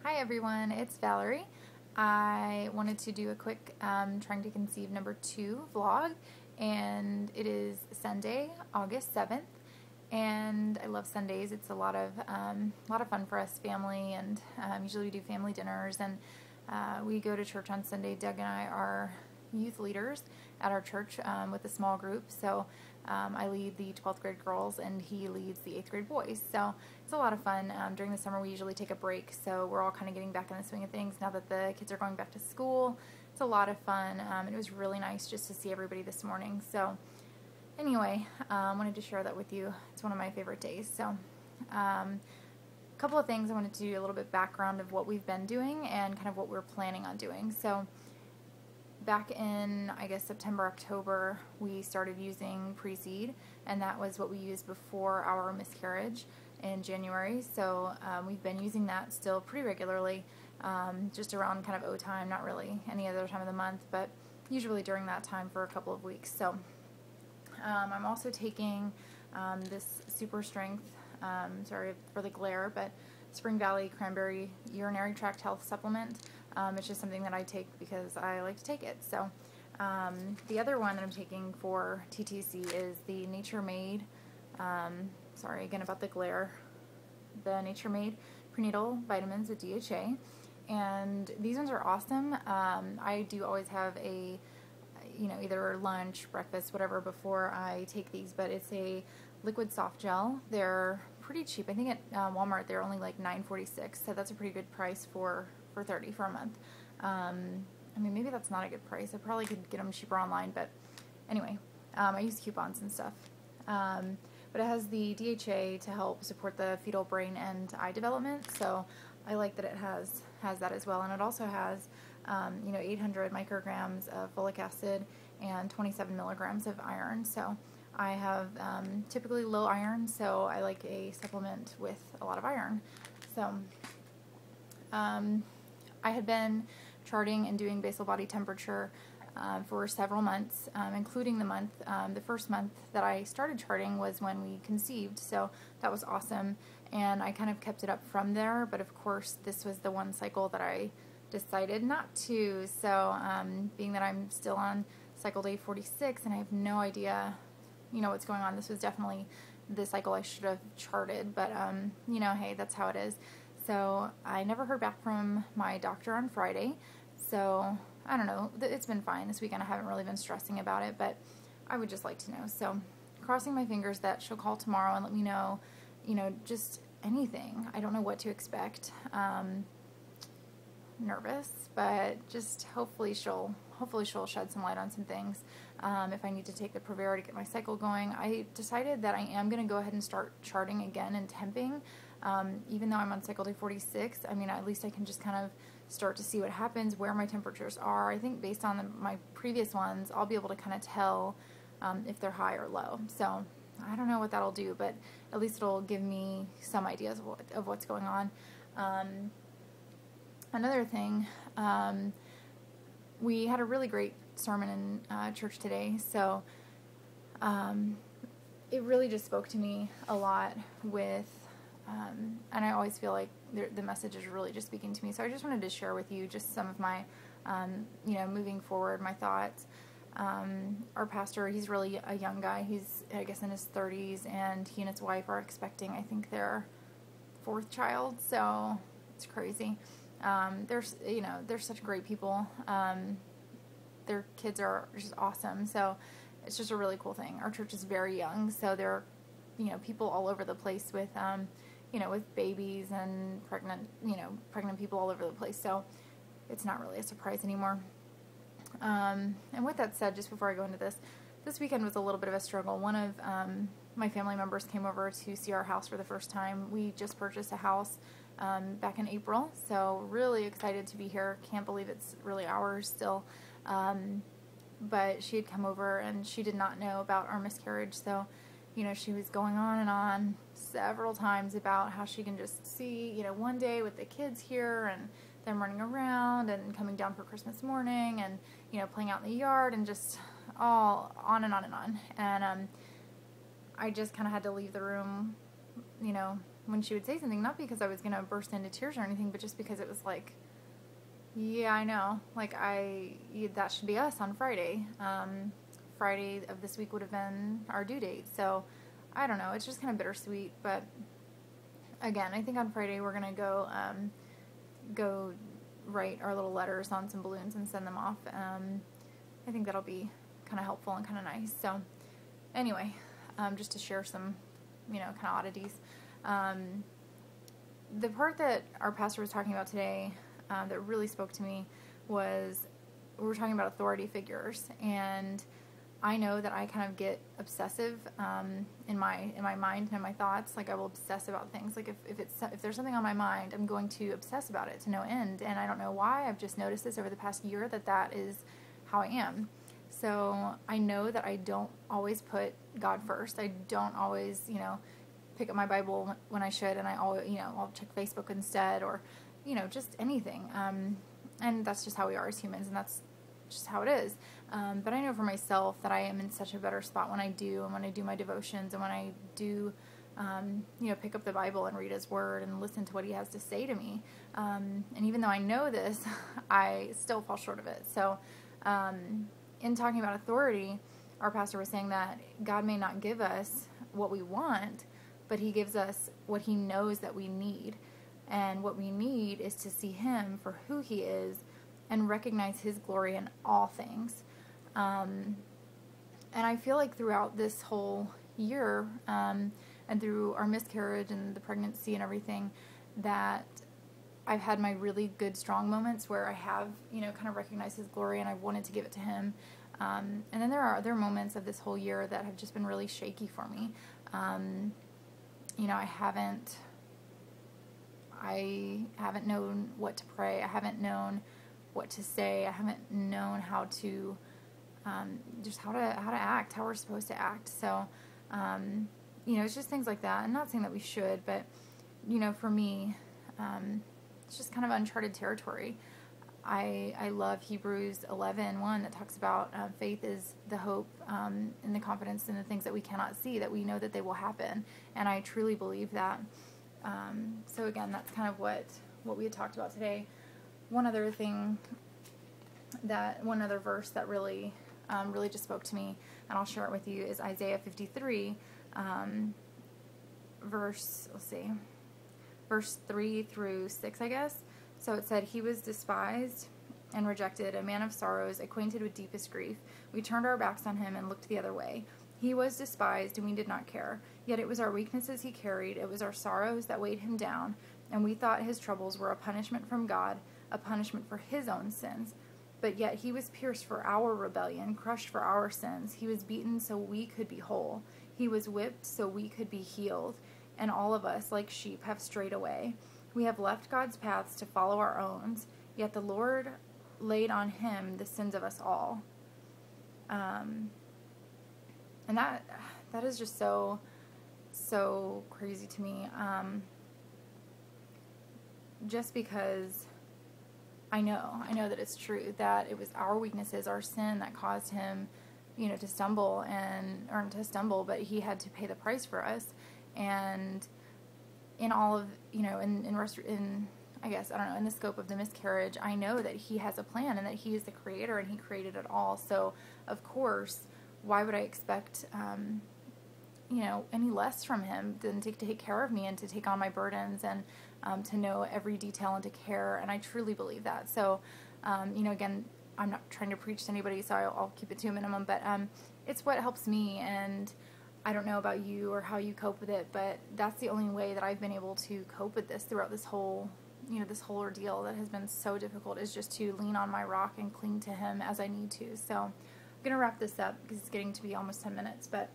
Hi everyone, it's Valerie. I wanted to do a quick Trying to Conceive number 2 vlog, and it is Sunday, August 7th, and I love Sundays. It's a lot of fun for us family, and usually we do family dinners, and we go to church on Sunday. Doug and I are youth leaders at our church with a small group, so I lead the 12th grade girls and he leads the 8th grade boys, so it's a lot of fun. During the summer we usually take a break, so we're all kind of getting back in the swing of things now that the kids are going back to school. It's a lot of fun, and it was really nice just to see everybody this morning. So anyway, wanted to share that with you. It's one of my favorite days. So a couple of things I wanted to do, a little bit background of what we've been doing and kind of what we're planning on doing. So back in, I guess, September, October, we started using pre-seed, and that was what we used before our miscarriage in January. So we've been using that still pretty regularly, just around kind of O time, not really any other time of the month, but usually during that time for a couple of weeks. So I'm also taking this super strength, sorry for the glare, but Spring Valley Cranberry Urinary Tract Health Supplement. It's just something that I take because I like to take it. So the other one that I'm taking for TTC is the Nature Made, sorry again about the glare, the Nature Made prenatal vitamins with DHA, and these ones are awesome. I do always have a, either lunch, breakfast, whatever before I take these, but it's a liquid soft gel. They're pretty cheap. I think at Walmart they're only like $9.46, so that's a pretty good price for $30 for a month. I mean, maybe that's not a good price. I probably could get them cheaper online, but anyway, I use coupons and stuff. But it has the DHA to help support the fetal brain and eye development, so I like that it has that as well. And it also has 800 micrograms of folic acid and 27 milligrams of iron. So I have typically low iron, so I like a supplement with a lot of iron. So I had been charting and doing basal body temperature for several months, including the first month that I started charting was when we conceived, so that was awesome, and I kind of kept it up from there. But of course this was the one cycle that I decided not to, so being that I'm still on cycle day 46 and I have no idea what's going on, this was definitely the cycle I should have charted, but hey, that's how it is. So I never heard back from my doctor on Friday, so I don't know, it's been fine this weekend. I haven't really been stressing about it, but I would just like to know. So crossing my fingers that she'll call tomorrow and let me know, just anything. I don't know what to expect. Nervous, but just hopefully she'll shed some light on some things. If I need to take the Provera to get my cycle going, I decided that I am going to go ahead and start charting again and temping. Even though I'm on cycle day 46, I mean, at least I can just kind of start to see what happens, where my temperatures are. I think based on my previous ones, I'll be able to kind of tell if they're high or low. So I don't know what that'll do, but at least it'll give me some ideas of what's going on. Another thing, we had a really great sermon in church today, so it really just spoke to me a lot with, and I always feel like the message is really just speaking to me, so I just wanted to share with you just some of my, moving forward, my thoughts. Our pastor, he's really a young guy. He's, I guess, in his 30s, and he and his wife are expecting, I think, their 4th child, so it's crazy. They're such great people. Their kids are just awesome, so it's just a really cool thing. Our church is very young, so there are, people all over the place with, with babies and pregnant people all over the place, so it's not really a surprise anymore. And with that said, just before I go into this weekend was a little bit of a struggle. One of my family members came over to see our house for the first time. We just purchased a house back in April, so really excited to be here. Can't believe it's really ours still. But she had come over and she did not know about our miscarriage, so she was going on and on several times about how she can just see, one day with the kids here and them running around and coming down for Christmas morning and, playing out in the yard and just all on and on and on. And I just kind of had to leave the room, when she would say something, not because I was going to burst into tears or anything, but just because it was like, yeah, I know. Like, that should be us on Friday. Friday of this week would have been our due date. So, I don't know. It's just kind of bittersweet. But, again, I think on Friday we're going to go write our little letters on some balloons and send them off. I think that'll be kind of helpful and kind of nice. So, anyway, just to share some, kind of oddities. The part that our pastor was talking about today that really spoke to me was we were talking about authority figures, and I know that I kind of get obsessive in my mind and in my thoughts. Like, I will obsess about things. Like, if there's something on my mind, I'm going to obsess about it to no end, and I don't know why. I've just noticed this over the past year that is how I am. So I know that I don't always put God first. I don't always, pick up my Bible when I should, and I'll check Facebook instead, or, just anything. And that's just how we are as humans, and that's just how it is. But I know for myself that I am in such a better spot when I do my devotions, and when I do, pick up the Bible and read His Word and listen to what He has to say to me. And even though I know this, I still fall short of it. So, in talking about authority, our pastor was saying that God may not give us what we want, but He gives us what He knows that we need. And what we need is to see Him for who He is and recognize His glory in all things. And I feel like throughout this whole year, and through our miscarriage and the pregnancy and everything, that I've had my really good, strong moments where I have, kind of recognized His glory and I wanted to give it to Him. And then there are other moments of this whole year that have just been really shaky for me. I haven't known what to pray. I haven't known what to say. I haven't known how to, just how to act, how we're supposed to act. So, it's just things like that. I'm not saying that we should, but, for me, it's just kind of uncharted territory. I love Hebrews 11:1 that talks about faith is the hope and the confidence in the things that we cannot see, that we know that they will happen. And I truly believe that. So again, that's kind of what we had talked about today. One other verse that really just spoke to me, and I'll share it with you, is Isaiah 53, verse 3 through 6, I guess. So it said, "He was despised and rejected, a man of sorrows, acquainted with deepest grief. We turned our backs on Him and looked the other way. He was despised, and we did not care. Yet it was our weaknesses He carried, it was our sorrows that weighed Him down, and we thought His troubles were a punishment from God, a punishment for His own sins. But yet He was pierced for our rebellion, crushed for our sins. He was beaten so we could be whole. He was whipped so we could be healed. And all of us, like sheep, have strayed away. We have left God's paths to follow our own, yet the Lord laid on Him the sins of us all." And that is just so crazy to me. Just because I know that it's true, that it was our weaknesses, our sin that caused Him, to stumble, but He had to pay the price for us. And in all of, in I guess, I don't know, in the scope of the miscarriage, I know that He has a plan and that He is the creator and He created it all. So, of course, why would I expect, any less from Him than to take care of me and to take on my burdens and to know every detail and to care. And I truly believe that. So, again, I'm not trying to preach to anybody, so I'll keep it to a minimum, but it's what helps me. And I don't know about you or how you cope with it, but that's the only way that I've been able to cope with this throughout this whole ordeal that has been so difficult, is just to lean on my rock and cling to Him as I need to. So I'm going to wrap this up because it's getting to be almost 10 minutes, but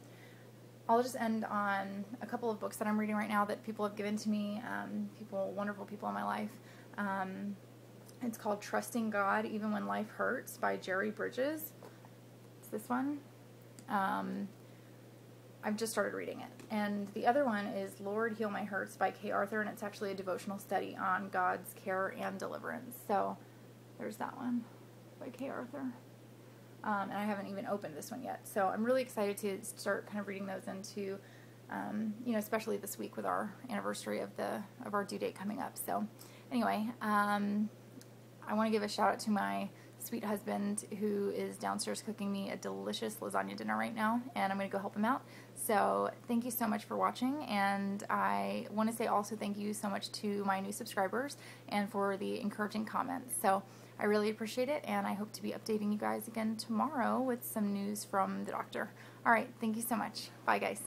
I'll just end on a couple of books that I'm reading right now that people have given to me, wonderful people in my life. It's called Trusting God Even When Life Hurts by Jerry Bridges. It's this one. I've just started reading it. And the other one is Lord Heal My Hurts by Kay Arthur, and it's actually a devotional study on God's care and deliverance. So there's that one by Kay Arthur. And I haven't even opened this one yet. So I'm really excited to start kind of reading those and to you know, especially this week with our anniversary of our due date coming up. So anyway, I want to give a shout out to my sweet husband who is downstairs cooking me a delicious lasagna dinner right now, and I'm going to go help him out. So thank you so much for watching, and I want to say also thank you so much to my new subscribers and for the encouraging comments. So I really appreciate it, and I hope to be updating you guys again tomorrow with some news from the doctor. All right, thank you so much. Bye, guys.